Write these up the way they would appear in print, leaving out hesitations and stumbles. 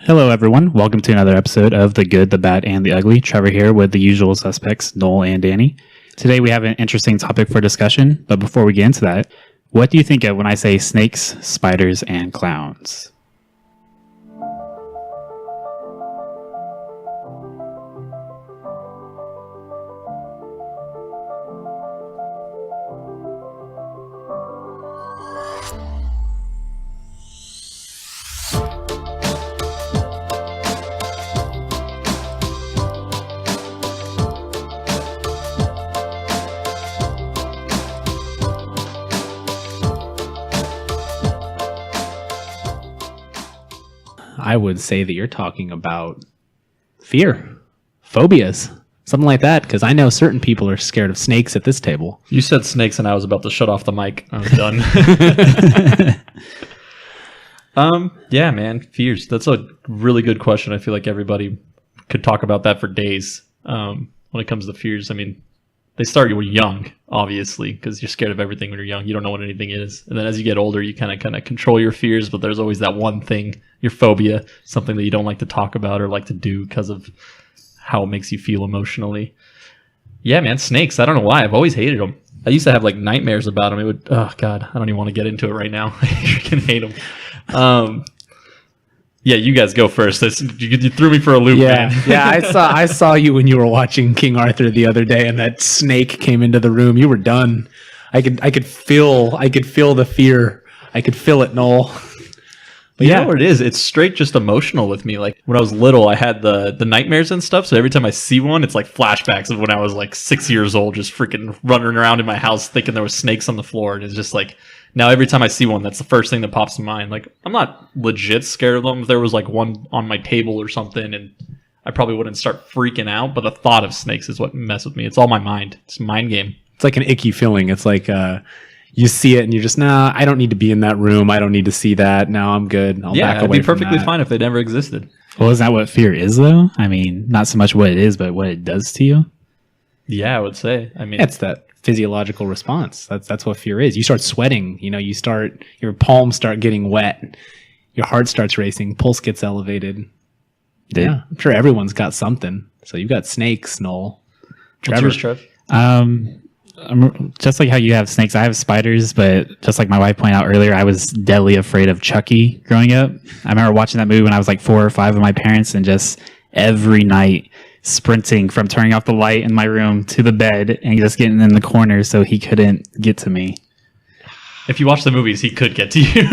Hello, everyone. Welcome to another episode of The Good, the Bad, and the Ugly. Trevor here with the usual suspects, Noel and Danny. Today we have an interesting topic for discussion, but before we get into that, what do you think of when I say snakes, spiders, and clowns? I would say that you're talking about fear, phobias, something like that, because I know certain people are scared of snakes at this table. You said snakes and I was about to shut off the mic. I was done. Yeah, man, fears. That's a really good question. I feel like everybody could talk about that for days. When it comes to fears, I mean, they start when you're young, obviously, because you're scared of everything when you're young. You don't know what anything is. And then as you get older, you kind of control your fears, but there's always that one thing, your phobia, something that you don't like to talk about or like to do because of how it makes you feel emotionally. Yeah, man, snakes. I don't know why. I've always hated them. I used to have like nightmares about them. It would, oh God, I don't even want to get into it right now. I freaking hate them. Yeah, you guys go first. You threw me for a loop, man. Yeah, I saw you when you were watching King Arthur the other day, and that snake came into the room. You were done. I could feel the fear. I could feel it, Noel. But you know what it is? It's straight just emotional with me. Like when I was little, I had the nightmares and stuff. So every time I see one, it's like flashbacks of when I was like 6 years old, just freaking running around in my house thinking there was snakes on the floor. And it's just like, now every time I see one, that's the first thing that pops in mind. Like I'm not legit scared of them. If there was like one on my table or something, and I probably wouldn't start freaking out. But the thought of snakes is what messes with me. It's all my mind. It's a mind game. It's like an icky feeling. It's like you see it and you're just, nah, I don't need to be in that room. I don't need to see that. No, I'm good. I'll back away it'd be perfectly fine if they never existed. Well, is that what fear is, though? I mean, not so much what it is, but what it does to you. Yeah, I would say. I mean, it's that physiological response. That's what fear is. You start sweating. You know, your palms start getting wet. Your heart starts racing. Pulse gets elevated. Yeah, I'm sure everyone's got something. So you've got snakes, Noel. What's yours, Trev? Just like how you have snakes, I have spiders, but just like my wife pointed out earlier, I was deadly afraid of Chucky growing up. I remember watching that movie when I was like 4 or 5 with my parents, and just every night sprinting from turning off the light in my room to the bed and just getting in the corner so he couldn't get to me. If you watch the movies, he could get to you.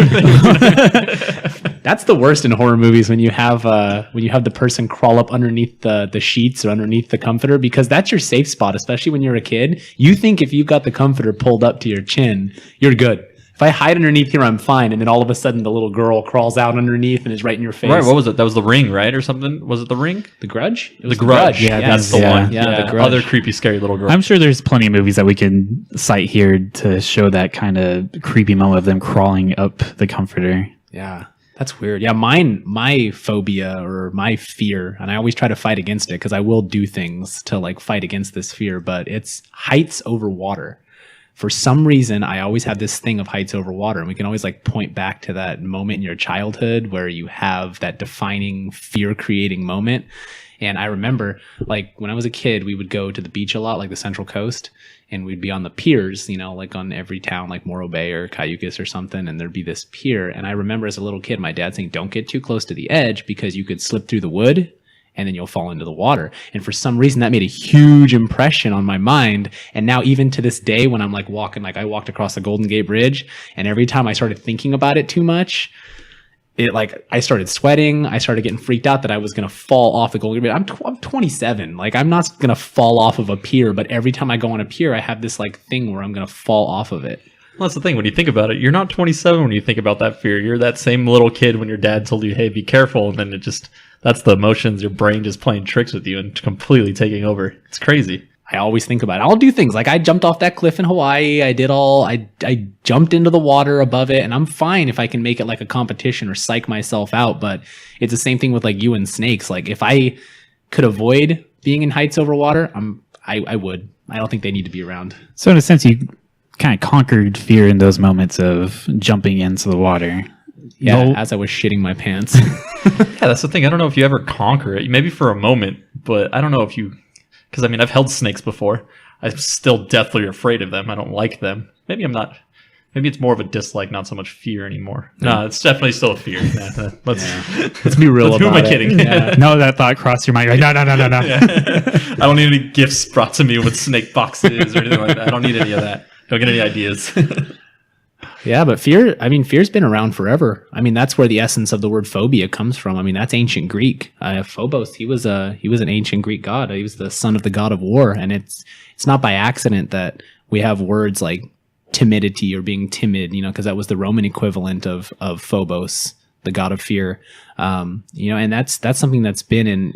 That's the worst in horror movies, when you have the person crawl up underneath the sheets or underneath the comforter, because that's your safe spot, especially when you're a kid. You think if you've got the comforter pulled up to your chin, you're good. If I hide underneath here, I'm fine. And then all of a sudden, the little girl crawls out underneath and is right in your face. Right, what was it? That was The Ring, right? Or something? Was it The Ring? The Grudge? It was The Grudge. Yeah, that's the one. Yeah, The Grudge. Other creepy, scary little girl. I'm sure there's plenty of movies that we can cite here to show that kind of creepy moment of them crawling up the comforter. Yeah. That's weird. Yeah, my phobia or my fear, and I always try to fight against it because I will do things to like fight against this fear, but it's heights over water. For some reason, I always have this thing of heights over water, and we can always like point back to that moment in your childhood where you have that defining fear-creating moment. And I remember, like, when I was a kid, we would go to the beach a lot, like the Central Coast, and we'd be on the piers, you know, like on every town, like Morro Bay or Cayucas or something, and there'd be this pier. And I remember as a little kid, my dad saying, don't get too close to the edge because you could slip through the wood and then you'll fall into the water. And for some reason, that made a huge impression on my mind. And now even to this day, when I'm like walking, like I walked across the Golden Gate Bridge, and every time I started thinking about it too much, I started sweating. I started getting freaked out that I was going to fall off the Golden Gate Bridge. I'm 27. Like, I'm not going to fall off of a pier, but every time I go on a pier, I have this like thing where I'm going to fall off of it. Well, that's the thing. When you think about it, you're not 27 when you think about that fear. You're that same little kid when your dad told you, hey, be careful. And then that's the emotions, your brain just playing tricks with you and completely taking over. It's crazy. I always think about it. I'll do things like I jumped off that cliff in Hawaii. I jumped into the water above it, and I'm fine if I can make it like a competition or psych myself out. But it's the same thing with like you and snakes. Like if I could avoid being in heights over water, I would. I don't think they need to be around. So in a sense, you kind of conquered fear in those moments of jumping into the water. Yeah, No. as I was shitting my pants. Yeah, that's the thing. I don't know if you ever conquer it. Maybe for a moment, but I don't know if you... Because, I mean, I've held snakes before. I'm still deathly afraid of them. I don't like them. Maybe I'm not... Maybe it's more of a dislike, not so much fear anymore. No, it's definitely still a fear. Let's be real who am I about it. kidding? Yeah. No, that thought crossed your mind. You're like, no. Yeah. I don't need any gifts brought to me with snake boxes or anything like that. I don't need any of that. Don't get any ideas. Yeah, but fear's been around forever. I mean, that's where the essence of the word phobia comes from. I mean, that's ancient Greek. Phobos, he was an ancient Greek god. He was the son of the god of war, and it's not by accident that we have words like timidity or being timid, because that was the Roman equivalent of Phobos, the god of fear. And that's something that's been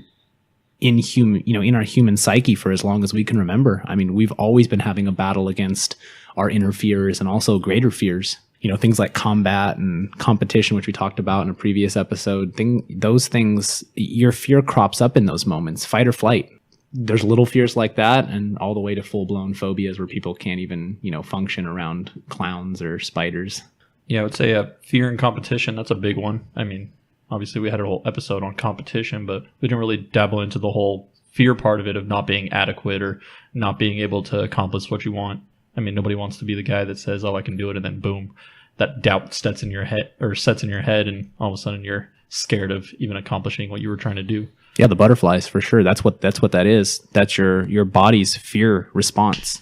in human, in our human psyche for as long as we can remember. I mean, we've always been having a battle against our inner fears and also greater fears. Things like combat and competition, which we talked about in a previous episode. Those things, your fear crops up in those moments, fight or flight. There's little fears like that, and all the way to full-blown phobias where people can't even, function around clowns or spiders. Yeah, I would say fear and competition, that's a big one. I mean, obviously we had a whole episode on competition, but we didn't really dabble into the whole fear part of it, of not being adequate or not being able to accomplish what you want. I mean, nobody wants to be the guy that says, oh, I can do it, and then boom, that doubt sets in your head, and all of a sudden you're scared of even accomplishing what you were trying to do. Yeah, the butterflies for sure. That's what that is. That's your body's fear response.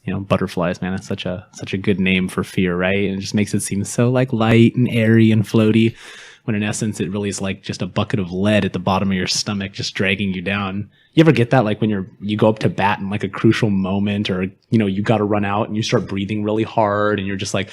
Butterflies, man. That's such a good name for fear, right? And it just makes it seem so like light and airy and floaty, when in essence it really is like just a bucket of lead at the bottom of your stomach, just dragging you down. You ever get that, like when you go up to bat in like a crucial moment, or you got to run out and you start breathing really hard and you're just like,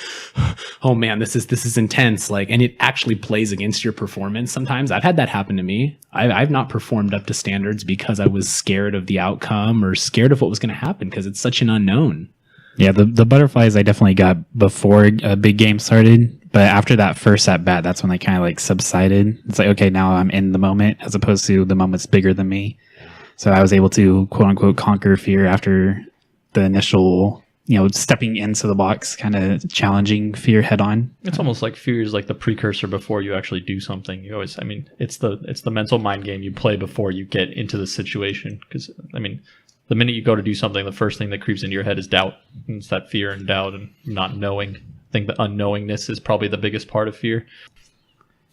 oh man, this is intense, like, and it actually plays against your performance sometimes. I've had that happen to me. I've not performed up to standards because I was scared of the outcome or scared of what was going to happen, because it's such an unknown. Yeah, the butterflies I definitely got before a big game started. But after that first at bat, that's when they kind of like subsided. It's like, okay, now I'm in the moment, as opposed to the moment's bigger than me. So I was able to quote unquote conquer fear after the initial, stepping into the box, kind of challenging fear head on. It's almost like fear is like the precursor before you actually do something. You always, I mean, it's the mental mind game you play before you get into the situation. Because, I mean, the minute you go to do something, the first thing that creeps into your head is doubt. And it's that fear and doubt and not knowing. I think the unknowingness is probably the biggest part of fear.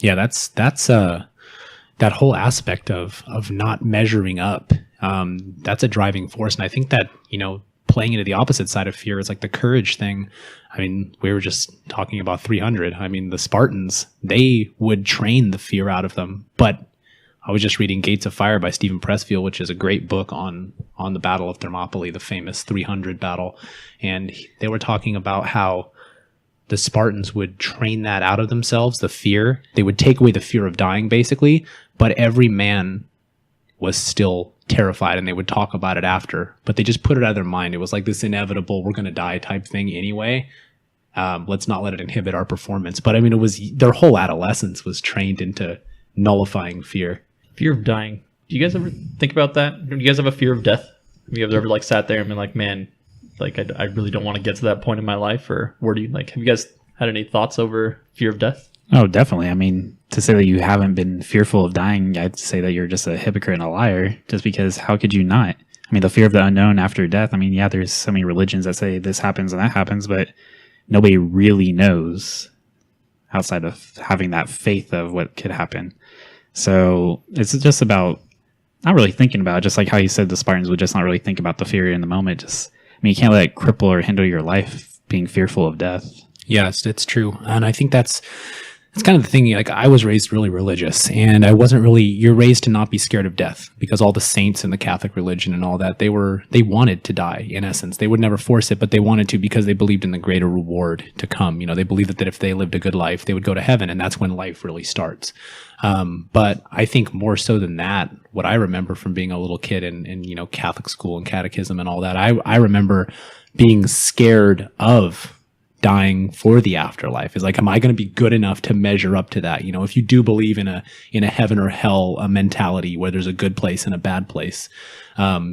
Yeah, that's that whole aspect of not measuring up. That's a driving force, and I think that playing into the opposite side of fear is like the courage thing. I mean, we were just talking about 300. I mean, the Spartans, they would train the fear out of them. But I was just reading Gates of Fire by Stephen Pressfield, which is a great book on the Battle of Thermopylae, the famous 300 battle, and they were talking about how the Spartans would train that out of themselves, the fear. They would take away the fear of dying, basically, but every man was still terrified, and they would talk about it after, but they just put it out of their mind. It was like this inevitable, we're going to die type thing anyway. Let's not let it inhibit our performance. But I mean, it was their whole adolescence was trained into nullifying fear. Fear of dying. Do you guys ever think about that? Do you guys have a fear of death? Have you ever like sat there and been like, man, like I really don't want to get to that point in my life? Or where do you like, have you guys had any thoughts over fear of death? Oh, definitely. I mean, to say that you haven't been fearful of dying, I'd say that you're just a hypocrite and a liar, just because how could you not? I mean, the fear of the unknown after death. I mean, yeah, there's so many religions that say this happens and that happens, but nobody really knows outside of having that faith of what could happen. So it's just about not really thinking about it, just like how you said the Spartans would just not really think about the fear in the moment. Just, I mean, you can't let it cripple or hinder your life being fearful of death. Yes, it's true. And I think that's kind of the thing. Like, I was raised really religious, and you're raised to not be scared of death, because all the saints in the Catholic religion and all that, they wanted to die in essence. They would never force it, but they wanted to because they believed in the greater reward to come. They believed that if they lived a good life, they would go to heaven, and that's when life really starts. But I think more so than that, what I remember from being a little kid in Catholic school and catechism and all that, I remember being scared of dying for the afterlife. Is like, am I going to be good enough to measure up to that? If you do believe in a heaven or hell, a mentality where there's a good place and a bad place, are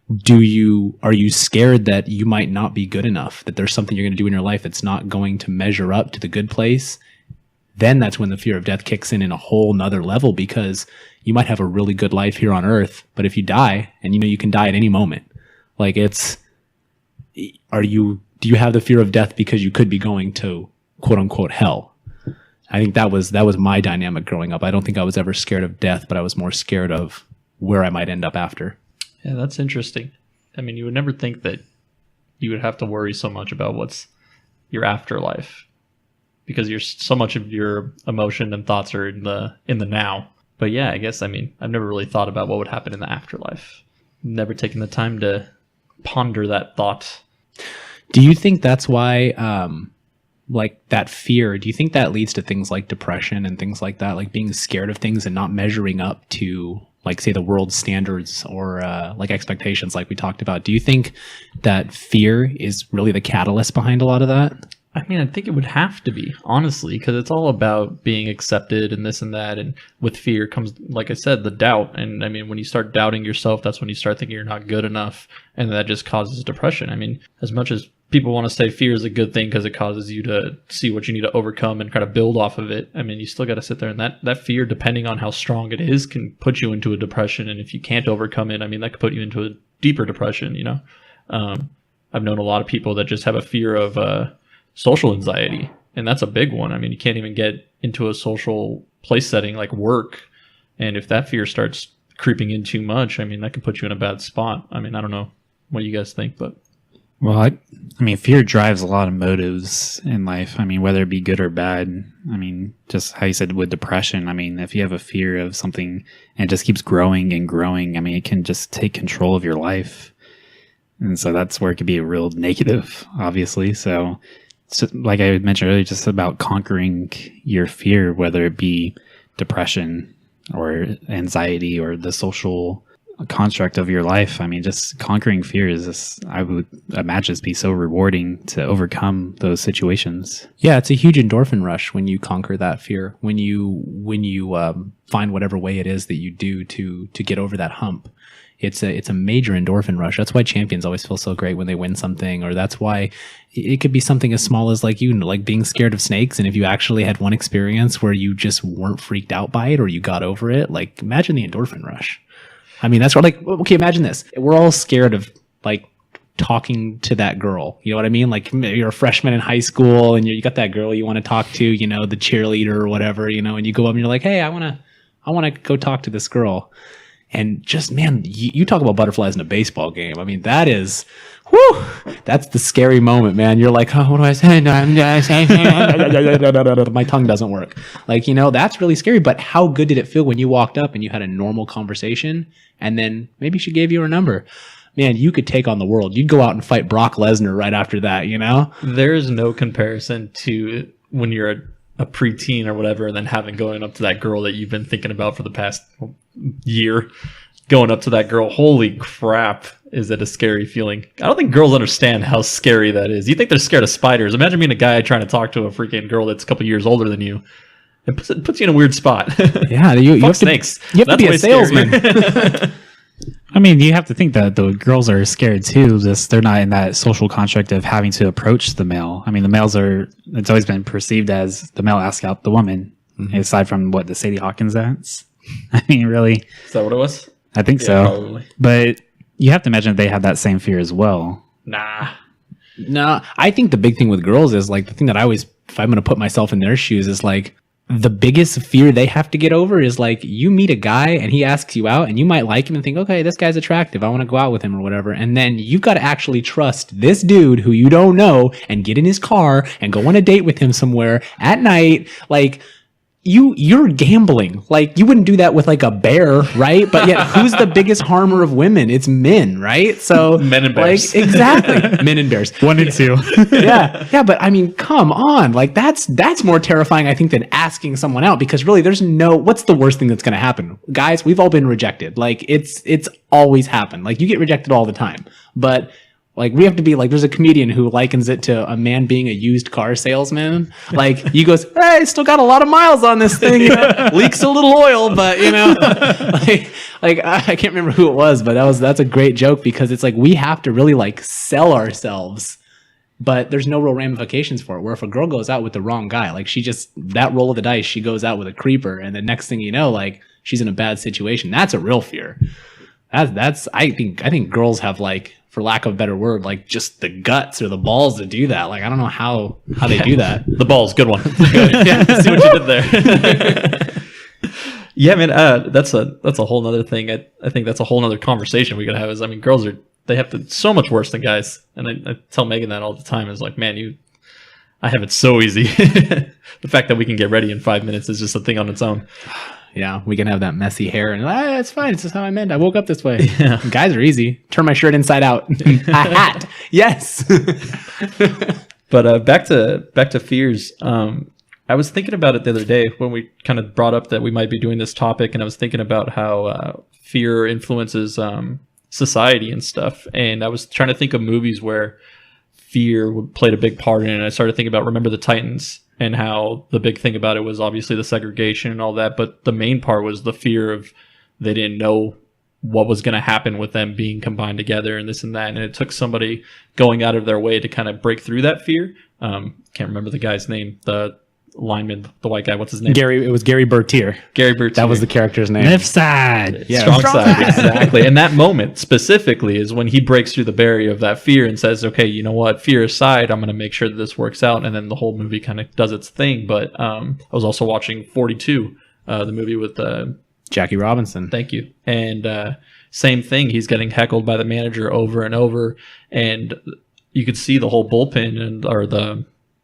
you scared that you might not be good enough, that there's something you're going to do in your life that's not going to measure up to the good place? then that's when the fear of death kicks in a whole nother level, because you might have a really good life here on earth, but if you die, and you can die at any moment, like do you have the fear of death because you could be going to quote unquote hell? I think that was my dynamic growing up. I don't think I was ever scared of death, but I was more scared of where I might end up after. Yeah, that's interesting. I mean, you would never think that you would have to worry so much about what's your afterlife, because so much of your emotion and thoughts are in the now. But yeah, I guess, I mean, I've never really thought about what would happen in the afterlife. Never taken the time to ponder that thought. Do you think that's why, like that fear, do you think that leads to things like depression and things like that, like being scared of things and not measuring up to, like, say, the world's standards or like expectations, like we talked about? Do you think that fear is really the catalyst behind a lot of that? I mean, I think it would have to be, honestly, because it's all about being accepted and this and that. And with fear comes, like I said, the doubt. And I mean, when you start doubting yourself, that's when you start thinking you're not good enough. And that just causes depression. I mean, as much as people want to say fear is a good thing because it causes you to see what you need to overcome and kind of build off of it, I mean, you still got to sit there. And that fear, depending on how strong it is, can put you into a depression. And if you can't overcome it, I mean, that could put you into a deeper depression, you know? I've known a lot of people that just have a fear of social anxiety, and that's a big one. I mean, you can't even get into a social place setting like work, and if that fear starts creeping in too much, I mean, that could put you in a bad spot. I mean, I don't know what you guys think, but well, I mean, fear drives a lot of motives in life. I mean, whether it be good or bad. I mean, just how you said with depression, I mean, if you have a fear of something and it just keeps growing and growing, I mean, it can just take control of your life. And so that's where it could be a real negative, obviously. So like I mentioned earlier, just about conquering your fear, whether it be depression or anxiety or the social construct of your life. I mean, just conquering fear is just, I would imagine, be so rewarding to overcome those situations. Yeah, it's a huge endorphin rush when you conquer that fear, when you find whatever way it is that you do to get over that hump. It's a major endorphin rush. That's why champions always feel so great when they win something, or that's why it could be something as small as like being scared of snakes. And if you actually had one experience where you just weren't freaked out by it or you got over it, like imagine the endorphin rush. I mean, that's what, like, okay, imagine this. We're all scared of like talking to that girl. You know what I mean? Like you're a freshman in high school and you got that girl you want to talk to, you know, the cheerleader or whatever, you know, and you go up and you're like, hey, I want to go talk to this girl. And just, man, you talk about butterflies in a baseball game. I mean, that's the scary moment, man. You're like, oh, what do I say? My tongue doesn't work. Like, you know, that's really scary. But how good did it feel when you walked up and you had a normal conversation and then maybe she gave you her number? Man, you could take on the world. You'd go out and fight Brock Lesnar right after that, you know? There is no comparison to when you're a preteen or whatever, and then going up to that girl that you've been thinking about for the past year, going up to that girl. Holy crap, is it a scary feeling? I don't think girls understand how scary that is. You think they're scared of spiders. Imagine being a guy trying to talk to a freaking girl that's a couple years older than you. It puts you in a weird spot. Yeah, you have snakes. You have to be a salesman. I mean, you have to think that the girls are scared too. They're not in that social construct of having to approach the male. I mean, it's always been perceived as the male asks out the woman, aside from what the Sadie Hawkins dance. I mean, really. Is that what it was? I think so. Probably. But you have to imagine they have that same fear as well. Nah. No, I think the big thing with girls is like the thing that I always, if I'm going to put myself in their shoes, is like the biggest fear they have to get over is like you meet a guy and he asks you out and you might like him and think, okay, this guy's attractive, I want to go out with him or whatever. And then you've got to actually trust this dude who you don't know and get in his car and go on a date with him somewhere at night. Like, you're gambling. Like, you wouldn't do that with like a bear, right? But yet, who's the biggest harmer of women? It's men, right? So men and bears. Like, exactly. Men and bears. 1 and 2. Yeah. But I mean, come on. Like, that's more terrifying, I think, than asking someone out, because really what's the worst thing that's going to happen? Guys, we've all been rejected. Like, it's always happened. Like, you get rejected all the time. But like, we have to be like, there's a comedian who likens it to a man being a used car salesman. Like, he goes, hey, still got a lot of miles on this thing. You know? Leaks a little oil, but you know, like I can't remember who it was, but that's a great joke, because it's like, we have to really like sell ourselves but there's no real ramifications for it. Where if a girl goes out with the wrong guy, like that roll of the dice, she goes out with a creeper, and the next thing you know, like she's in a bad situation. That's a real fear. I think girls have, like, for lack of a better word, like just the guts or the balls to do that. Like, I don't know how they do that. The balls, good one. Yeah, see what you did there. Yeah, man, that's a whole nother thing. I think that's a whole nother conversation we could have. Is, I mean, girls they have to so much worse than guys, and I tell Megan that all the time. Is like, man, I have it so easy. The fact that we can get ready in 5 minutes is just a thing on its own. Yeah, we can have that messy hair, and it's fine. It's just how I meant. I woke up this way. Yeah. Guys are easy. Turn my shirt inside out. A hat. Yes. But back to fears. I was thinking about it the other day when we kind of brought up that we might be doing this topic, and I was thinking about how fear influences society and stuff. And I was trying to think of movies where fear played a big part in it. And I started thinking about Remember the Titans, and how the big thing about it was obviously the segregation and all that, but the main part was the fear of they didn't know what was going to happen with them being combined together and this and that. And it took somebody going out of their way to kind of break through that fear. Can't remember the guy's name, the lineman, the white guy. What's his name? It was Gary Bertier. Gary Bertier. That was the character's name. Left side. Yeah, strong side. Exactly. And that moment specifically is when he breaks through the barrier of that fear and says, okay, you know what? Fear aside, I'm going to make sure that this works out. And then the whole movie kind of does its thing. But I was also watching 42, the movie with Jackie Robinson. Thank you. And same thing. He's getting heckled by the manager over and over. And you could see the whole bullpen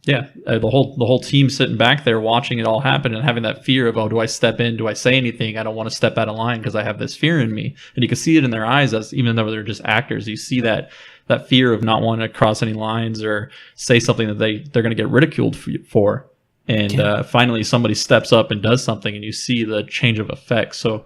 the whole team sitting back there watching it all happen and having that fear of, oh, do I step in? Do I say anything? I don't want to step out of line because I have this fear in me. And you can see it in their eyes, as even though they're just actors. You see that fear of not wanting to cross any lines or say something that they're going to get ridiculed for. And finally, somebody steps up and does something, and you see the change of effect. So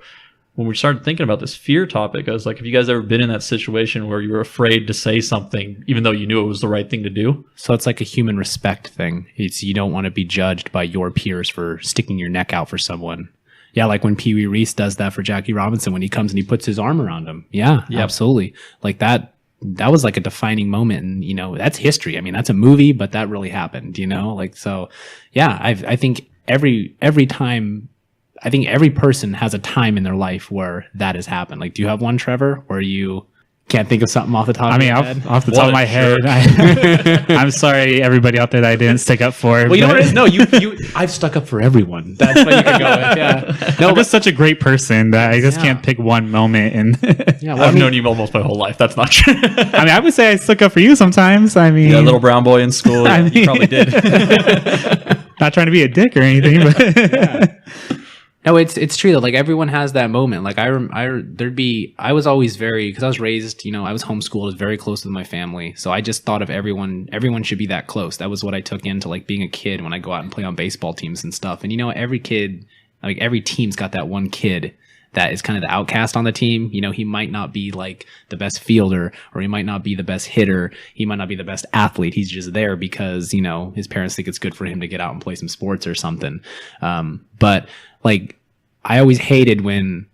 when we started thinking about this fear topic, I was like, have you guys ever been in that situation where you were afraid to say something even though you knew it was the right thing to do? So it's like a human respect thing. You don't want to be judged by your peers for sticking your neck out for someone. Yeah, like when Pee Wee Reese does that for Jackie Robinson when he comes and he puts his arm around him. Yeah, yep. Absolutely. Like that was like a defining moment, and that's history. I mean, that's a movie, but that really happened, like, so yeah, I think every time, I think every person has a time in their life where that has happened. Like, do you have one, Trevor, where you can't think of something off the top of your head? Off the top of my head, I'm sorry, everybody out there that I didn't stick up for. Well, you know what it is? No, I've stuck up for everyone. That's what you can go with. Yeah. No, I'm just such a great person that I just can't pick one moment. And I've known you almost my whole life. That's not true. I mean, I would say I stuck up for you sometimes. I mean, little brown boy in school. You probably did. Not trying to be a dick or anything, but. Yeah. No, it's true though. Like everyone has that moment. Like I was always because I was raised, I was homeschooled, I was very close with my family. So I just thought of everyone should be that close. That was what I took into like being a kid when I go out and play on baseball teams and stuff. And every kid, like every team's got that one kid that is kind of the outcast on the team. He might not be like the best fielder, or he might not be the best hitter. He might not be the best athlete. He's just there because, his parents think it's good for him to get out and play some sports or something. But like, I always hated when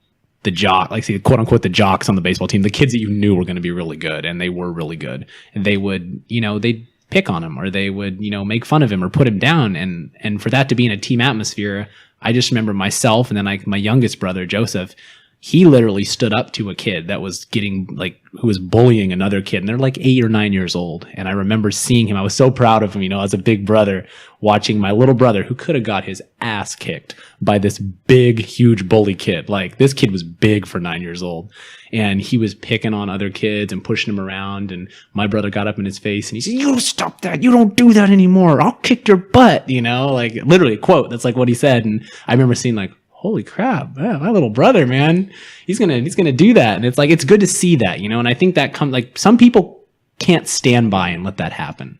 the quote unquote, the jocks on the baseball team, the kids that you knew were going to be really good, and they were really good, and they would, they'd pick on him, or they would, make fun of him or put him down. And for that to be in a team atmosphere, I just remember myself and then my youngest brother, Joseph, he literally stood up to a kid that was who was bullying another kid, and they're like 8 or 9 years old. And I remember seeing him. I was so proud of him, as a big brother, watching my little brother, who could have got his ass kicked by this big, huge bully kid. Like, this kid was big for 9 years old, and he was picking on other kids and pushing them around. And my brother got up in his face and he said, "You stop that. You don't do that anymore. I'll kick your butt." Like literally, quote. That's like what he said. And I remember seeing like, holy crap, my little brother, man, he's gonna do that. And it's like, it's good to see that, and I think that like some people can't stand by and let that happen,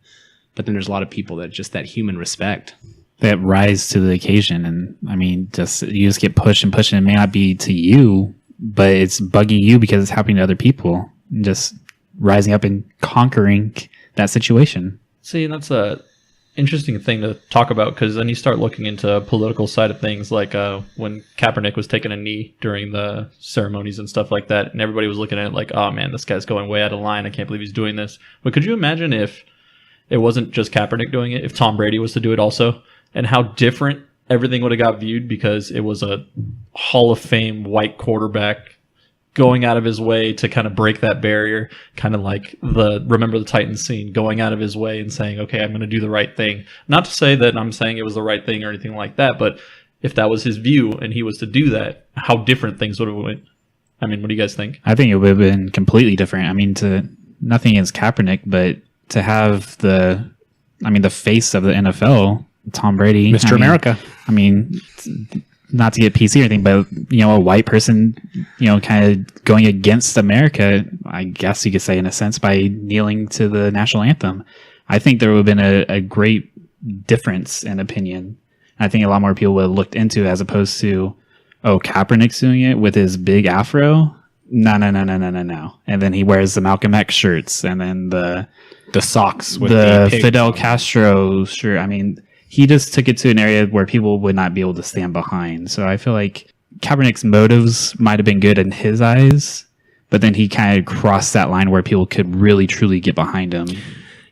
but then there's a lot of people that just that human respect that rise to the occasion. And I mean, you just get pushed and pushed, and it may not be to you, but it's bugging you because it's happening to other people, and just rising up and conquering that situation. See, and that's a interesting thing to talk about, because then you start looking into political side of things, like when Kaepernick was taking a knee during the ceremonies and stuff like that, and everybody was looking at it like, oh man, this guy's going way out of line, I can't believe he's doing this. But could you imagine if it wasn't just Kaepernick doing it, if Tom Brady was to do it also, and how different everything would have got viewed because it was a Hall of Fame white quarterback going out of his way to kind of break that barrier, kind of like the Remember the Titans scene, going out of his way and saying, okay, I'm going to do the right thing. Not to say that I'm saying it was the right thing or anything like that, but if that was his view and he was to do that, how different things would have went. I mean, what do you guys think? I think it would have been completely different. I mean, nothing against Kaepernick, but to have the face of the NFL, Tom Brady, Mr. America. I mean, not to get PC or anything, but a white person, kind of going against America, I guess you could say in a sense, by kneeling to the national anthem. I think there would have been a great difference in opinion. I think a lot more people would have looked into it as opposed to, oh, Kaepernick's doing it with his big afro. No. And then he wears the Malcolm X shirts and then the socks with the pig Fidel on. Castro shirt. I mean, he just took it to an area where people would not be able to stand behind. So I feel like Kaepernick's motives might have been good in his eyes, but then he kind of crossed that line where people could really, truly get behind him.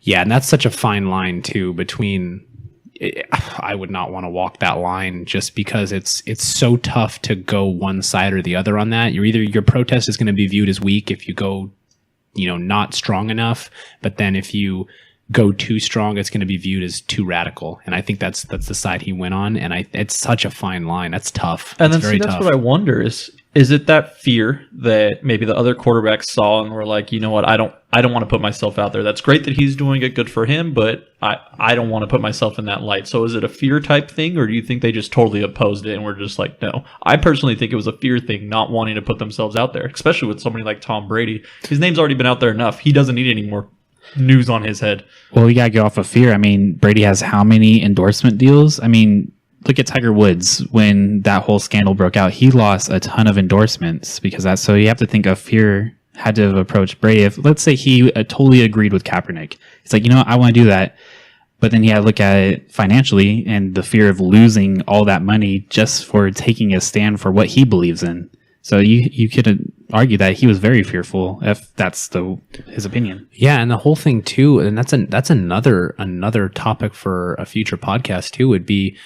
Yeah, and that's such a fine line, too, between... I would not want to walk that line just because it's so tough to go one side or the other on that. Your protest is going to be viewed as weak if you go, not strong enough, but then if you go too strong, it's going to be viewed as too radical. And I think that's the side he went on. And it's such a fine line. That's tough. And it's then that's what I wonder is it that fear that maybe the other quarterbacks saw and were like, you know what, I don't want to put myself out there. That's great that he's doing it, good for him, but I don't want to put myself in that light. So is it a fear type thing, or do you think they just totally opposed it and were just like, no? I personally think it was a fear thing, not wanting to put themselves out there, especially with somebody like Tom Brady. His name's already been out there enough. He doesn't need any more news on his head. Well, you got to go off of fear. I mean, Brady has how many endorsement deals? I mean, look at Tiger Woods when that whole scandal broke out. He lost a ton of endorsements because that. So you have to think of fear had to have approached Brady. If let's say he totally agreed with Kaepernick, he's like, I want to do that, but then he had to look at it financially and the fear of losing all that money just for taking a stand for what he believes in. So you could argue that he was very fearful if that's his opinion. Yeah, and the whole thing too, and that's another topic for a future podcast too, would be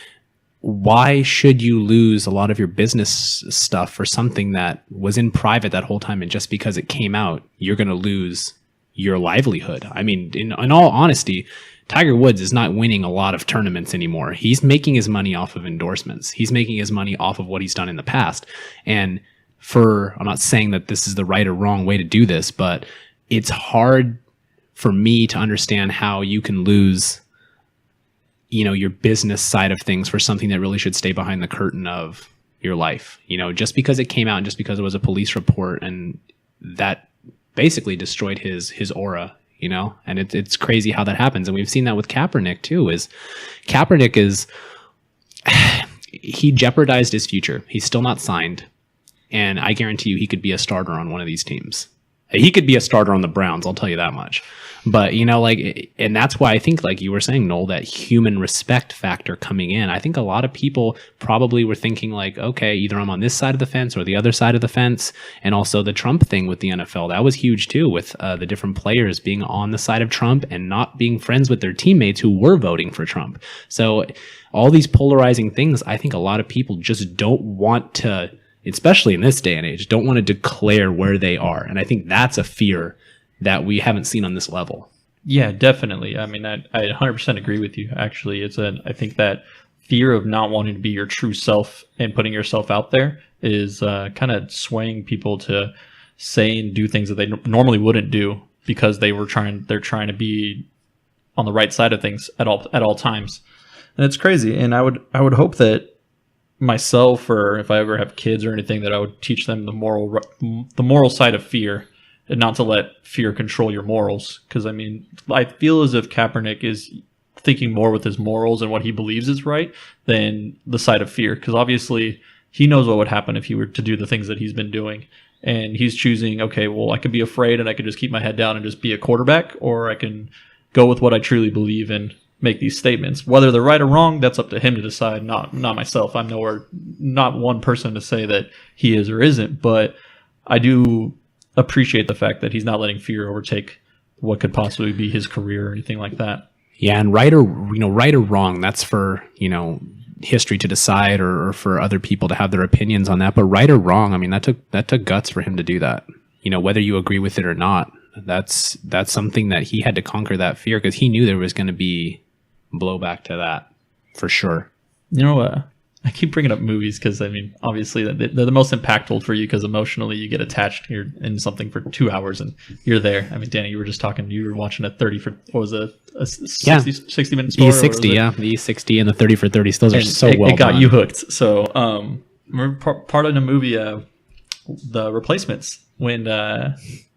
why should you lose a lot of your business stuff for something that was in private that whole time, and just because it came out, you're going to lose your livelihood? I mean, in all honesty, Tiger Woods is not winning a lot of tournaments anymore. He's making his money off of endorsements. He's making his money off of what he's done in the past. And I'm not saying that this is the right or wrong way to do this, but it's hard for me to understand how you can lose your business side of things for something that really should stay behind the curtain of your life, just because it came out and just because it was a police report, and that basically destroyed his aura, and it's crazy how that happens. And we've seen that with Kaepernick too, he jeopardized his future. He's still not signed. And I guarantee you he could be a starter on one of these teams. He could be a starter on the Browns, I'll tell you that much. But, and that's why I think, like you were saying, Noel, that human respect factor coming in. I think a lot of people probably were thinking like, okay, either I'm on this side of the fence or the other side of the fence. And also the Trump thing with the NFL, that was huge too, with the different players being on the side of Trump and not being friends with their teammates who were voting for Trump. So all these polarizing things, I think a lot of people just don't want to, especially in this day and age, don't want to declare where they are. And I think that's a fear that we haven't seen on this level. Yeah, definitely. I mean, I 100% agree with you. Actually, I think that fear of not wanting to be your true self and putting yourself out there is kind of swaying people to say and do things that they normally wouldn't do because they're trying to be on the right side of things at all times. And it's crazy. And I would hope that myself, or if I ever have kids or anything, that I would teach them the moral side of fear, and not to let fear control your morals. Because I mean, I feel as if Kaepernick is thinking more with his morals and what he believes is right than the side of fear. Because obviously he knows what would happen if he were to do the things that he's been doing, and he's choosing, okay, well, I could be afraid and I could just keep my head down and just be a quarterback, or I can go with what I truly believe and make these statements. Whether they're right or wrong, that's up to him to decide, not myself. I'm not one person to say that he is or isn't, but I do appreciate the fact that he's not letting fear overtake what could possibly be his career or anything like that. Yeah, and right or wrong, that's for, history to decide, or for other people to have their opinions on that. But right or wrong, I mean, that took guts for him to do that. Whether you agree with it or not, that's something that he had to conquer, that fear, because he knew there was going to be blowback to that for sure. I keep bringing up movies because, I mean, obviously they're the most impactful for you because emotionally you get attached. You're in something for 2 hours and you're there. I mean, Danny, you were just talking, you were watching a 30 for, what was it, a 60 minute story? E60, yeah. The E60 and the 30 for 30. Those are so well done. It got you hooked. So, remember part of the movie, The Replacements, when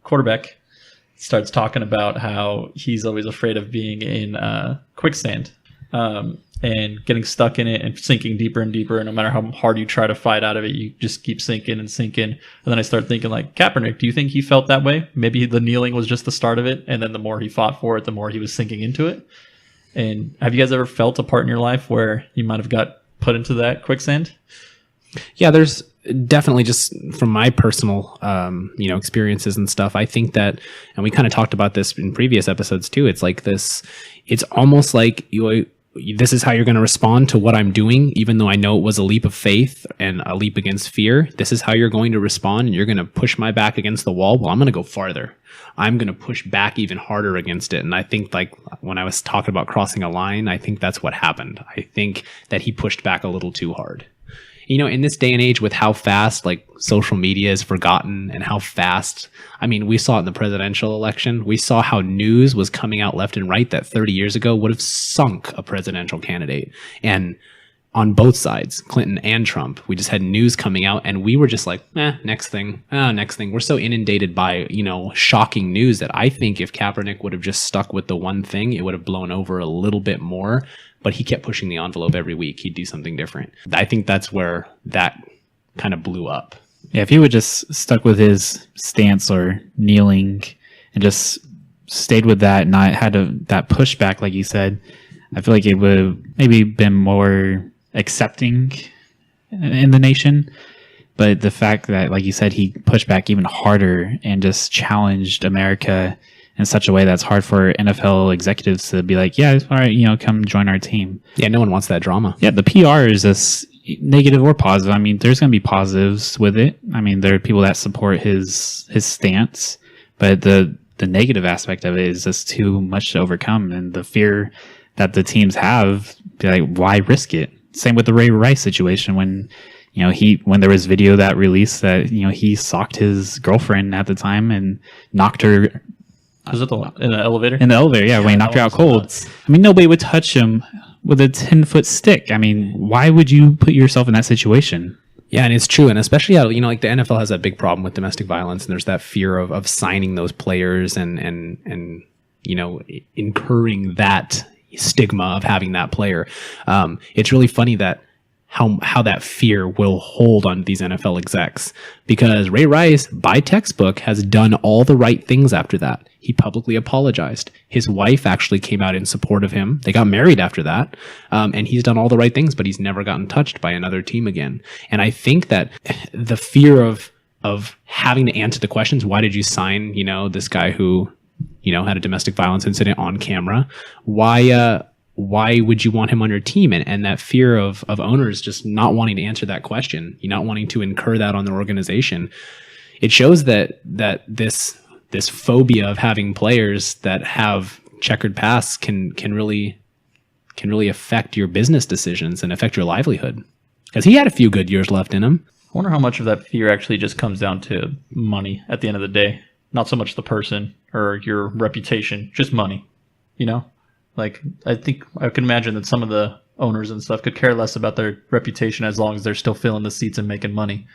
quarterback starts talking about how he's always afraid of being in quicksand. And getting stuck in it and sinking deeper and deeper. And no matter how hard you try to fight out of it, you just keep sinking and sinking. And then I start thinking, like, Kaepernick, do you think he felt that way? Maybe the kneeling was just the start of it. And then the more he fought for it, the more he was sinking into it. And have you guys ever felt a part in your life where you might have got put into that quicksand? Yeah, there's definitely, just from my personal, experiences and stuff. I think that, and we kind of talked about this in previous episodes too. It's like this, it's almost like this is how you're going to respond to what I'm doing, even though I know it was a leap of faith and a leap against fear. This is how you're going to respond, and you're going to push my back against the wall. Well, I'm going to go farther. I'm going to push back even harder against it. And I think, like, when I was talking about crossing a line, I think that's what happened. I think that he pushed back a little too hard. In this day and age, with how fast, like, social media is forgotten, and how fast, I mean, we saw it in the presidential election. We saw how news was coming out left and right that 30 years ago would have sunk a presidential candidate. And on both sides, Clinton and Trump, we just had news coming out, and we were just like, next thing. We're so inundated by, shocking news that I think if Kaepernick would have just stuck with the one thing, it would have blown over a little bit more. But he kept pushing the envelope every week. He'd do something different. I think that's where that kind of blew up. Yeah, if he would just stuck with his stance or kneeling and just stayed with that, and not had that pushback, like you said, I feel like it would have maybe been more accepting in the nation. But the fact that, like you said, he pushed back even harder and just challenged America in such a way that's hard for NFL executives to be like, yeah, all right, come join our team. Yeah, no one wants that drama. Yeah, the PR is just negative or positive. I mean, there's going to be positives with it. I mean, there are people that support his stance, but the negative aspect of it is just too much to overcome, and the fear that the teams have, be like, why risk it? Same with the Ray Rice situation when when there was video that released that he socked his girlfriend at the time and knocked her. Was it the one in the elevator? In the elevator, yeah, when he knocked her out cold. Nuts. I mean, nobody would touch him with a 10-foot stick. I mean, why would you put yourself in that situation? Yeah, and it's true. And especially, like the NFL has that big problem with domestic violence, and there's that fear of signing those players and incurring that stigma of having that player. It's really funny that how that fear will hold on these NFL execs, because Ray Rice, by textbook, has done all the right things after that. He publicly apologized. His wife actually came out in support of him. They got married after that. And he's done all the right things, but he's never gotten touched by another team again. And I think that the fear of having to answer the questions, why did you sign, this guy who, had a domestic violence incident on camera? Why would you want him on your team? And that fear of owners just not wanting to answer that question, not wanting to incur that on their organization. It shows that this phobia of having players that have checkered pasts can really affect your business decisions and affect your livelihood. Because he had a few good years left in him. I wonder how much of that fear actually just comes down to money at the end of the day. Not so much the person or your reputation, just money, Like, I think I can imagine that some of the owners and stuff could care less about their reputation as long as they're still filling the seats and making money.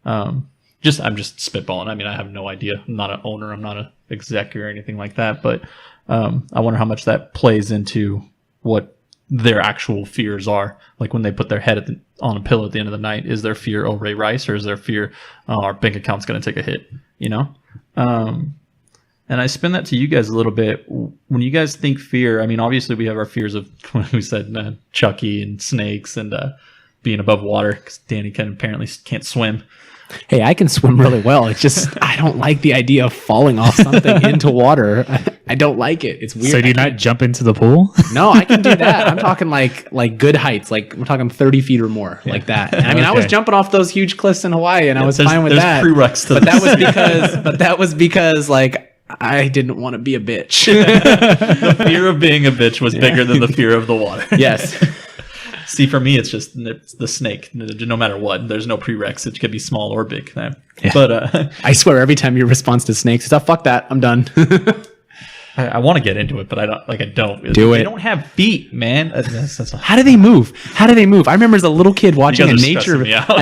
I'm just spitballing. I mean, I have no idea. I'm not an owner. I'm not an exec or anything like that. But I wonder how much that plays into what their actual fears are. Like when they put their head on a pillow at the end of the night, is their fear, Ray Rice, or is their fear, our bank account's going to take a hit, And I spin that to you guys a little bit. When you guys think fear, I mean, obviously we have our fears of, when we said Chucky and snakes and being above water, because Danny apparently can't swim. Hey, I can swim really well. It's just I don't like the idea of falling off something into water. I don't like it. It's weird. So do you not jump into the pool? No, I can do that. I'm talking like good heights. Like we're talking 30 feet or more, like that. And I mean, I was jumping off those huge cliffs in Hawaii, and I was fine with that. Prereqs to but that was because like I didn't want to be a bitch. The fear of being a bitch was bigger than the fear of the water. Yes. See, for me, it's the snake. No matter what, there's no prereqs. It could be small or big. Yeah. But I swear, every time your response to snakes is, "Oh, fuck that, I'm done." I want to get into it, but I don't. They don't have feet, man. How do they move? How do they move? I remember as a little kid watching a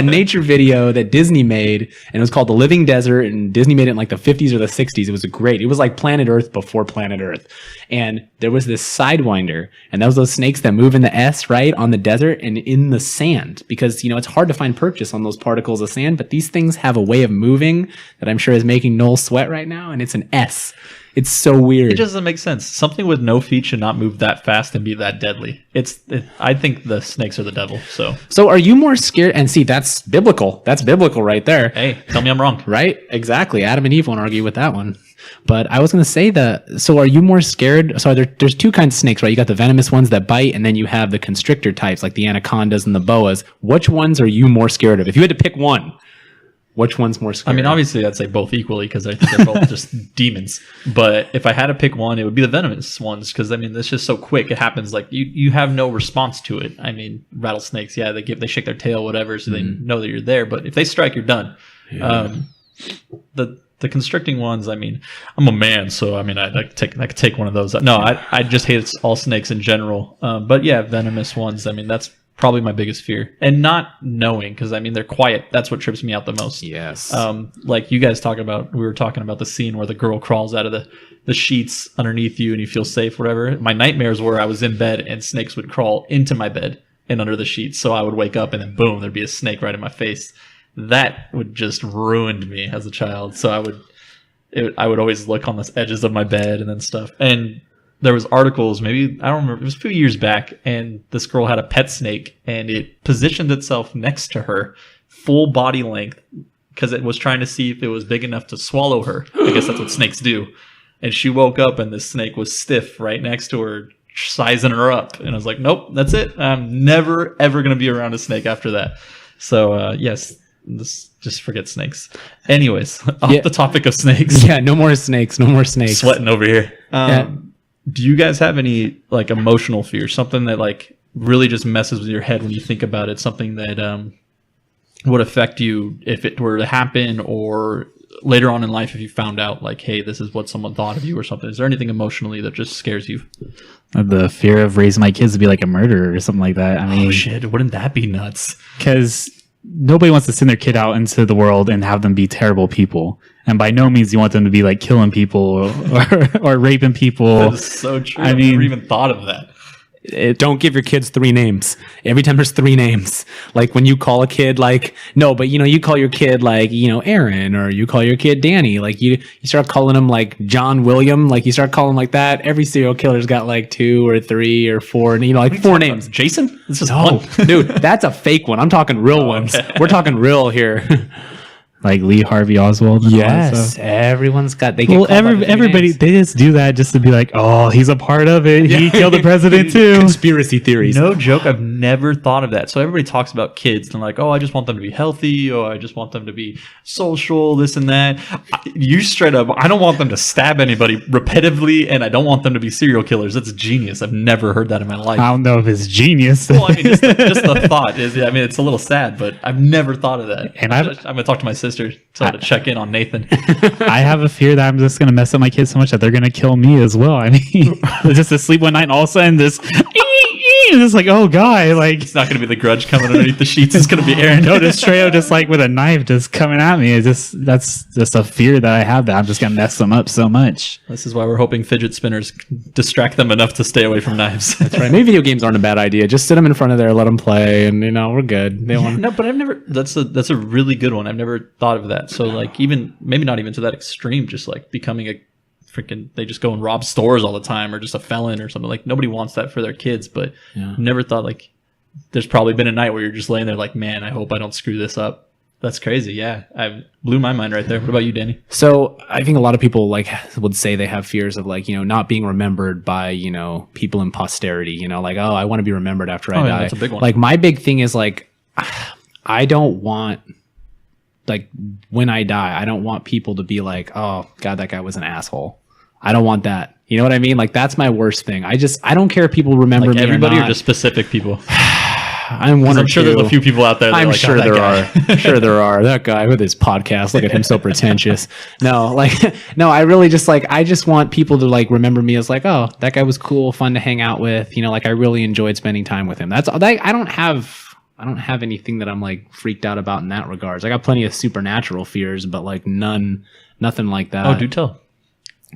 nature video that Disney made, and it was called The Living Desert, and Disney made it in like the 50s or the 60s. It was like Planet Earth before Planet Earth. And there was this Sidewinder, and that was those snakes that move in the S, right, on the desert and in the sand, because, it's hard to find purchase on those particles of sand, but these things have a way of moving that I'm sure is making Noel sweat right now, and it's an S. It's so weird. It doesn't make sense. Something with no feet should not move that fast and be that deadly. I think the snakes are the devil. So are you more scared? And see, that's biblical. That's biblical right there. Hey, tell me I'm wrong. Right? Exactly. Adam and Eve won't argue with that one. But I was going to say so are you more scared? So there's two kinds of snakes, right? You got the venomous ones that bite, and then you have the constrictor types like the anacondas and the boas. Which ones are you more scared of? If you had to pick one, which one's more scary? I mean, obviously, I'd say both equally because I think they're both just demons. But if I had to pick one, it would be the venomous ones because, I mean, it's just so quick. It happens like you have no response to it. I mean, rattlesnakes, yeah, they shake their tail, whatever, so they know that you're there. But if they strike, you're done. Yeah. The constricting ones, I mean, I'm a man, so I mean, I could take one of those. No, I just hate all snakes in general. But yeah, venomous ones, I mean, that's probably my biggest fear, and not knowing, because I mean they're quiet. That's what trips me out the most. Yes. Like you guys we were talking about the scene where the girl crawls out of the sheets underneath you and you feel safe, whatever. My nightmares were I was in bed and snakes would crawl into my bed and under the sheets, so I would wake up and then boom, there'd be a snake right in my face. That would just ruined me as a child. So I would always look on the edges of my bed and then stuff. And there was articles, maybe, I don't remember, it was a few years back, and this girl had a pet snake, and it positioned itself next to her, full body length, because it was trying to see if it was big enough to swallow her. I guess that's what snakes do. And she woke up, and this snake was stiff right next to her, sizing her up. And I was like, nope, that's it. I'm never, ever going to be around a snake after that. So, yes, just forget snakes. Anyways, off the topic of snakes. Yeah, no more snakes, no more snakes. Sweating over here. Do you guys have any like emotional fear, something that like really just messes with your head when you think about it, something that would affect you if it were to happen, or later on in life if you found out like, hey, this is what someone thought of you or something? Is there anything emotionally that just scares you? The fear of raising my kids to be like a murderer or something like that. I mean, oh shit, wouldn't that be nuts? Because nobody wants to send their kid out into the world and have them be terrible people. And by no means you want them to be like killing people or raping people. That is so true. I never even thought of that. Don't give your kids 3 names. Every time there's 3 names. Like when you call a kid like, no, but you call your kid like, Aaron, or you call your kid Danny. Like you start calling him like John William. Like you start calling him like that. Every serial killer's got like 2 or 3 or 4, and like 4 names. Jason? This is one. Dude, that's a fake one. I'm talking real ones. Okay. We're talking real here. Like Lee Harvey Oswald. And yes, everyone's got. Everybody they just do that just to be like, oh, he's a part of it. He killed the president too. Conspiracy theories. No joke. I've never thought of that. So everybody talks about kids and like, oh, I just want them to be healthy, or I just want them to be social, this and that. You straight up, I don't want them to stab anybody repetitively, and I don't want them to be serial killers. That's genius. I've never heard that in my life. I don't know if it's genius. Well, I mean, just the thought is. I mean, it's a little sad, but I've never thought of that. And I'm gonna talk to my sister. So to check in on Nathan. I have a fear that I'm just going to mess up my kids so much that they're going to kill me as well. I mean, just to sleep one night and all of a sudden this just like, oh god, like it's not going to be the Grudge coming underneath the sheets. It's going to be Aaron. No, just straight up just like with a knife just coming at me. That's just a fear that I have, that I'm just going to mess them up so much. This is why we're hoping fidget spinners distract them enough to stay away from knives. That's right. Maybe video games aren't a bad idea. Just sit them in front of there, let them play, and we're good. No, but I've never. That's a really good one. I've never thought of that. So like, even maybe not even to that extreme, just like becoming a freaking, they just go and rob stores all the time, or just a felon or something. Like nobody wants that for their kids, but never thought like there's probably been a night where you're just laying there like, man, I hope I don't screw this up. That's crazy. Yeah, I blew my mind right there. What about you, Danny? So I think a lot of people like would say they have fears of like, not being remembered by, people in posterity, like, oh, I want to be remembered after I die. That's a big one. Like my big thing is like, I don't want, like when I die, I don't want people to be like, oh God, that guy was an asshole. I don't want that. You know what I mean? Like that's my worst thing. I don't care if people remember like me everybody or not. or just specific people? I'm one. I'm sure there's a few people out there. That I'm like, sure oh, there guy. are. Sure there are. That guy with his podcast. Look at him, so pretentious. No, like, no. I really just like. I just want people to like remember me as like, oh, that guy was cool, fun to hang out with. Like I really enjoyed spending time with him. That's all. I don't have anything that I'm like freaked out about in that regards. I got plenty of supernatural fears, but like nothing like that. Oh, do tell.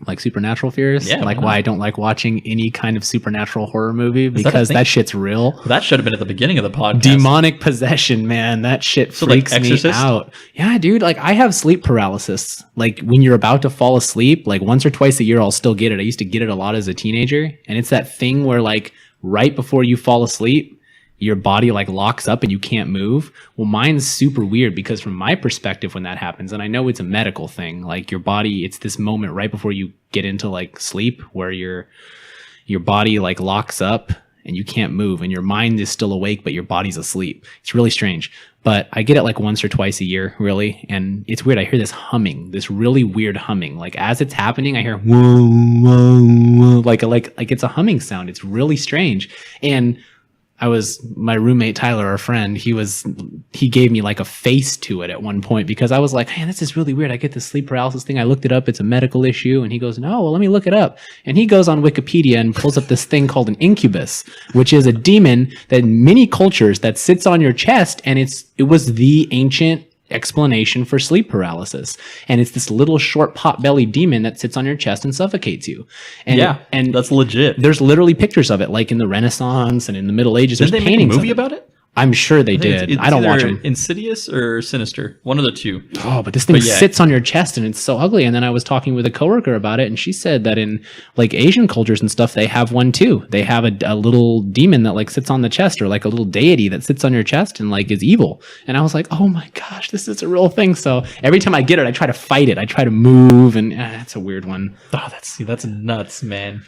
Like supernatural fears? Yeah. Like why I don't like watching any kind of supernatural horror movie because that shit's real. Well, that should have been at the beginning of the podcast. Demonic possession, man. That shit freaks like me Exorcist? out. Yeah, dude. Like I have sleep paralysis. Like when you're about to fall asleep, like once or twice a year, I'll still get it. I used to get it a lot as a teenager. And it's that thing where like right before you fall asleep, your body like locks up and you can't move. Well, mine's super weird because from my perspective, when that happens, and I know it's a medical thing, like your body, it's this moment right before you get into like sleep where your body like locks up and you can't move and your mind is still awake, but your body's asleep. It's really strange, but I get it like once or twice a year, really. And it's weird. I hear this humming, this really weird humming. Like as it's happening, I hear whoa, whoa, whoa, like it's a humming sound. It's really strange. And my roommate Tyler, our friend, he gave me like a face to it at one point because I was like, man, this is really weird. I get this sleep paralysis thing. I looked it up. It's a medical issue. And he goes, no, well, let me look it up. And he goes on Wikipedia and pulls up this thing called an incubus, which is a demon that in many cultures that sits on your chest. And it was the ancient explanation for sleep paralysis. And it's this little short pot-bellied demon that sits on your chest and suffocates you. And and that's legit. There's literally pictures of it, like in the Renaissance and in the Middle Ages. Did There's they make a paintings movie of it. about it? I'm sure they did. I don't watch them. Insidious or Sinister, one of the two. Oh, but this thing sits on your chest and it's so ugly. And then I was talking with a coworker about it, and she said that in like Asian cultures and stuff, they have one too. They have a little demon that like sits on the chest, or like a little deity that sits on your chest and like is evil. And I was like, oh my gosh, this is a real thing. So every time I get it, I try to fight it. I try to move, and it's a weird one. Oh, that's nuts, man.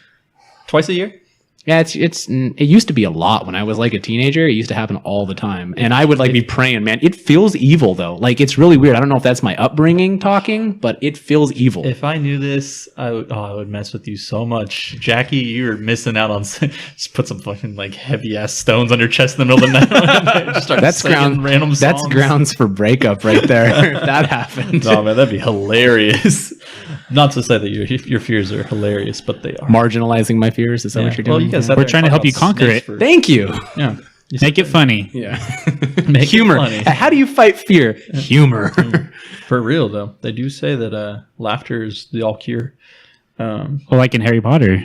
Twice a year? Yeah, it used to be a lot when I was like a teenager. It used to happen all the time. And I would like be praying, man. It feels evil though. Like it's really weird. I don't know if that's my upbringing talking, but it feels evil. If I knew this, I would mess with you so much. Jackie, you're missing out on just put some fucking like heavy ass stones on your chest in the middle of the night. Just start singing random songs. That's grounds for breakup right there. If that happened. Oh man, that'd be hilarious. Not to say that your fears are hilarious, but they are. Marginalizing my fears, is that what you're doing? Well, you guys We're trying to help you conquer it. Thank you. Yeah. Make it funny. Yeah. Make humor. it funny. How do you fight fear? Humor. For real though, they do say that laughter is the all cure. Well, like in Harry Potter,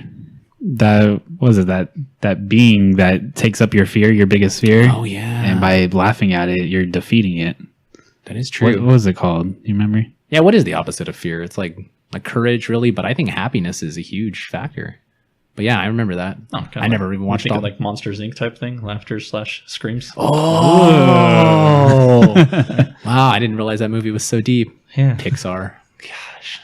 that being that takes up your fear, your biggest fear. Oh yeah. And by laughing at it, you're defeating it. That is true. What was it called? You remember? Yeah. What is the opposite of fear? It's like courage, really. But I think happiness is a huge factor. But yeah, I remember that. Oh, I never even watched all like Monsters Inc. type thing, laughter/screams. Oh, wow! I didn't realize that movie was so deep. Yeah, Pixar. Gosh.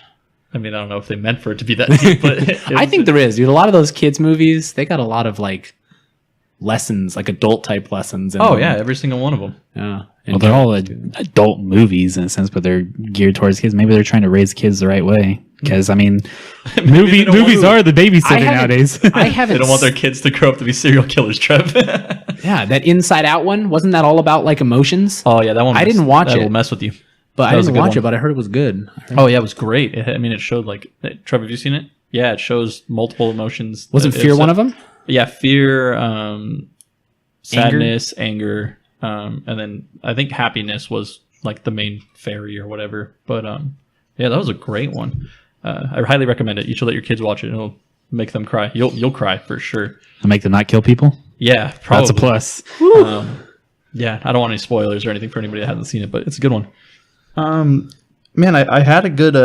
I mean, I don't know if they meant for it to be that deep, but I think there is, dude. A lot of those kids' movies, they got a lot of like lessons, like adult type lessons. Yeah, every single one of them. Yeah. Well, they're all adult movies in a sense, but they're geared towards kids. Maybe they're trying to raise kids the right way. Because I mean, movies are the babysitter nowadays. I haven't. They don't want their kids to grow up to be serial killers, Trev. Yeah, that Inside Out one, wasn't that all about like emotions? Oh yeah, that one. I didn't watch it. That will mess with you. But I didn't watch it. But I heard it was good. Oh yeah, it was great. It showed like Trev. Have you seen it? Yeah, it shows multiple emotions. Wasn't fear one of them? Yeah, fear, sadness, anger, and then I think happiness was like the main fairy or whatever. But yeah, that was a great one. I highly recommend it. You should let your kids watch it. It'll make them cry. You'll cry for sure. And make them not kill people? Yeah, probably. That's a plus. Yeah, I don't want any spoilers or anything for anybody that hasn't seen it, but it's a good one. Man, I had a good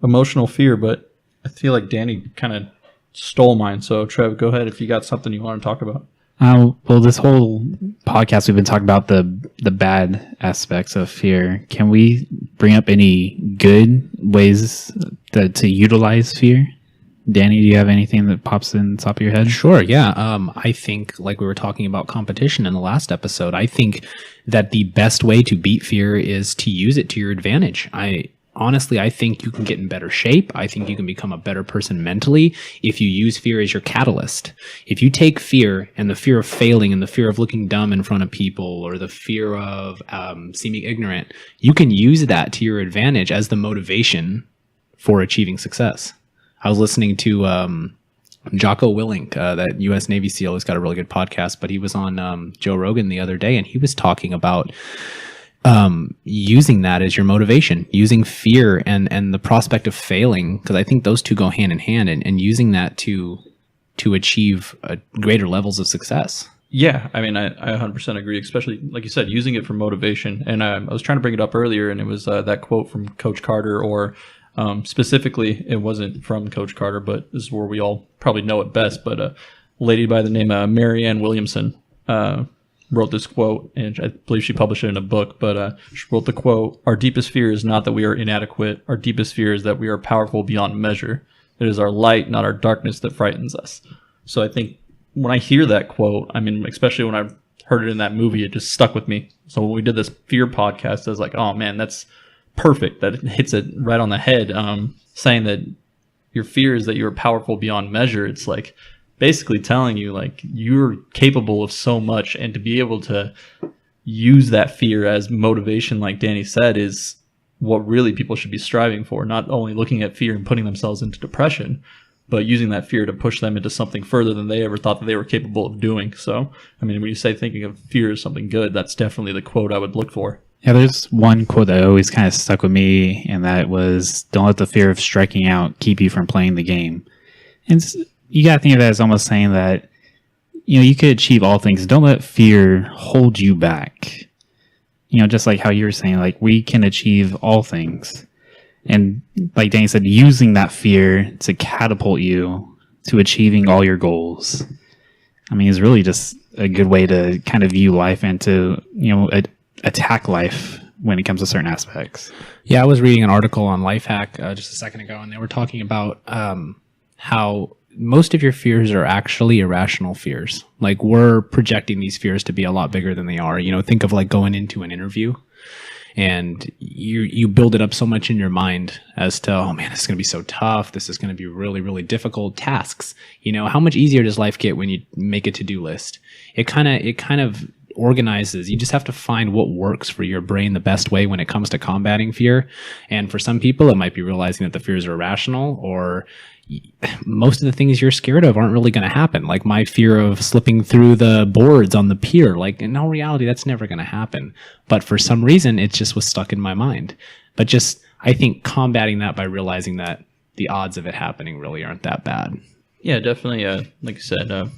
emotional fear, but I feel like Danny kind of stole mine. So, Trev, go ahead if you got something you want to talk about. Well, this whole podcast we've been talking about the bad aspects of fear. Can we bring up any good ways to utilize fear? Danny, do you have anything that pops in the top of your head? Sure, yeah. I think, like we were talking about competition in the last episode, I think that the best way to beat fear is to use it to your advantage. Honestly, I think you can get in better shape. I think you can become a better person mentally if you use fear as your catalyst. If you take fear and the fear of failing and the fear of looking dumb in front of people or the fear of seeming ignorant, you can use that to your advantage as the motivation for achieving success. I was listening to Jocko Willink, that U.S. Navy SEAL, who's got a really good podcast, but he was on Joe Rogan the other day, and he was talking about using that as your motivation, using fear and the prospect of failing, because I think those two go hand in hand, and using that to achieve greater levels of success. Yeah, I mean, I 100% agree, especially, like you said, using it for motivation. And I was trying to bring it up earlier, and it was that quote from Coach Carter, or specifically, it wasn't from Coach Carter, but this is where we all probably know it best. But a lady by the name of Marianne Williamson wrote this quote, and I believe she published it in a book, but she wrote the quote, "Our deepest fear is not that we are inadequate. Our deepest fear is that we are powerful beyond measure. It is our light, not our darkness, that frightens us." So I think when I hear that quote, I mean, especially when I heard it in that movie, it just stuck with me. So when we did this fear podcast, I was like, oh man, that's perfect. That hits it right on the head. Saying that your fear is that you're powerful beyond measure. It's like basically telling you like you're capable of so much, and to be able to use that fear as motivation, like Danny said, is what really people should be striving for. Not only looking at fear and putting themselves into depression, but using that fear to push them into something further than they ever thought that they were capable of doing. So, I mean, when you say thinking of fear as something good, that's definitely the quote I would look for. Yeah, there's one quote that always kind of stuck with me, and that was, "Don't let the fear of striking out keep you from playing the game." And you got to think of that as almost saying that, you could achieve all things. Don't let fear hold you back. Just like how you were saying, like, we can achieve all things. And like Danny said, using that fear to catapult you to achieving all your goals. I mean, it's really just a good way to kind of view life and to, attack life when it comes to certain aspects. Yeah, I was reading an article on Lifehack just a second ago, and they were talking about how most of your fears are actually irrational fears. Like, we're projecting these fears to be a lot bigger than they are. Think of like going into an interview, and you build it up so much in your mind as to, oh man, this is going to be so tough. This is going to be really, really difficult tasks. How much easier does life get when you make a to-do list? It kind of organizes. You just have to find what works for your brain the best way when it comes to combating fear. And for some people, it might be realizing that the fears are irrational, or most of the things you're scared of aren't really going to happen. Like my fear of slipping through the boards on the pier. Like, in all reality, that's never going to happen. But for some reason, it just was stuck in my mind. But just, I think combating that by realizing that the odds of it happening really aren't that bad. Yeah, definitely. Like you said,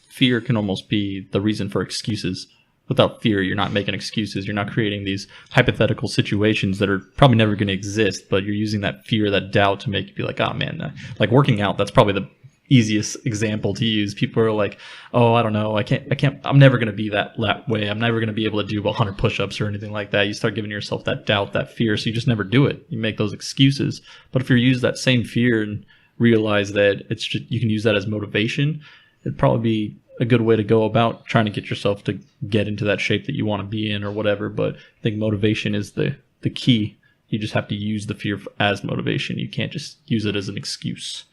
fear can almost be the reason for excuses. Without fear, you're not making excuses. You're not creating these hypothetical situations that are probably never going to exist, but you're using that fear, that doubt to make you be like, oh man, like working out, that's probably the easiest example to use. People are like, oh, I don't know, I can't, I'm never going to be that way. I'm never going to be able to do 100 push-ups or anything like that. You start giving yourself that doubt, that fear, so you just never do it. You make those excuses. But if you use that same fear and realize that it's just, you can use that as motivation, it'd probably be a good way to go about trying to get yourself to get into that shape that you want to be in or whatever. But I think motivation is the key. You just have to use the fear as motivation. You can't just use it as an excuse.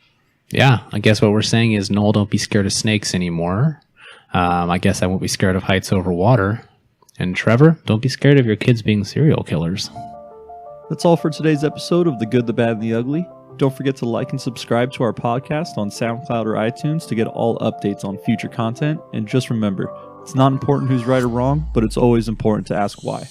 Yeah, I guess what we're saying is, Noel, don't be scared of snakes anymore. I guess I won't be scared of heights over water. And Trevor, don't be scared of your kids being serial killers. That's all for today's episode of The Good, the Bad, and the Ugly. Don't forget to like and subscribe to our podcast on SoundCloud or iTunes to get all updates on future content. And just remember, it's not important who's right or wrong, but it's always important to ask why.